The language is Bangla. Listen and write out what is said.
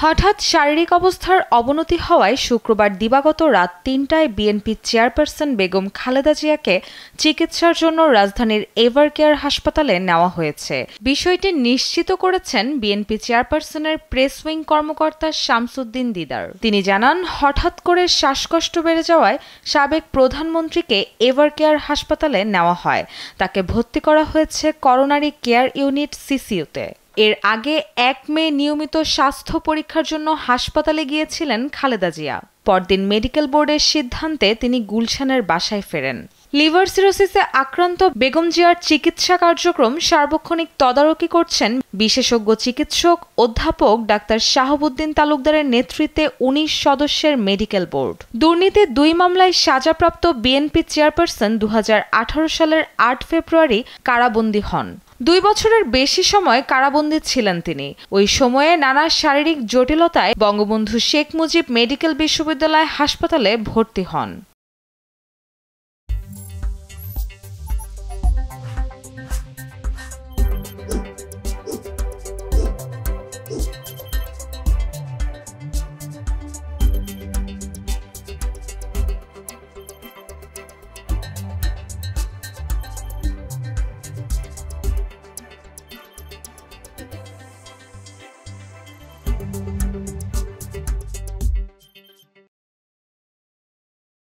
হঠাৎ শারীরিক অবস্থার অবনতি হওয়ায় শুক্রবার দিবাগত রাত ৩টায় বিএনপি চেয়ারপারসন বেগম খালেদা জিয়াকে চিকিৎসার জন্য রাজধানীর এভারকেয়ার হাসপাতালে নেওয়া হয়েছে। বিষয়টি নিশ্চিত করেছেন বিএনপি চেয়ারপারসনের প্রেস উইং কর্মকর্তা শামসুদ্দিন দিদার। তিনি জানান, হঠাৎ করে শ্বাসকষ্ট বেড়ে যাওয়ায় সাবেক প্রধানমন্ত্রীকে এভারকেয়ার হাসপাতালে নেওয়া হয়। তাকে ভর্তি করা হয়েছে করোনারি কেয়ার ইউনিট সিসিইউতে। এর আগে ১ মে নিয়মিত স্বাস্থ্য পরীক্ষার জন্য হাসপাতালে গিয়েছিলেন খালেদা জিয়া। পরদিন মেডিকেল বোর্ডের সিদ্ধান্তে তিনি গুলশানের বাসায় ফেরেন। লিভার সিরোসিসে আক্রান্ত বেগম জিয়ার চিকিৎসা কার্যক্রম সার্বক্ষণিক তদারকি করছেন বিশেষজ্ঞ চিকিৎসক অধ্যাপক ডাক্তার শাহাবুদ্দিন তালুকদারের নেতৃত্বে ১৯ সদস্যের মেডিকেল বোর্ড। দুর্নীতি ২ মামলায় সাজাপ্রাপ্ত বিএনপি চেয়ারপারসন ২০১৮ সালের ৮ ফেব্রুয়ারি কারাবন্দী হন। ২ বছরের বেশি সময় কারাবন্দী ছিলেন তিনি। ওই সময়ে নানা শারীরিক জটিলতায় বঙ্গবন্ধু শেখ মুজিব মেডিকেল বিশ্ববিদ্যালয় হাসপাতালে ভর্তি হন।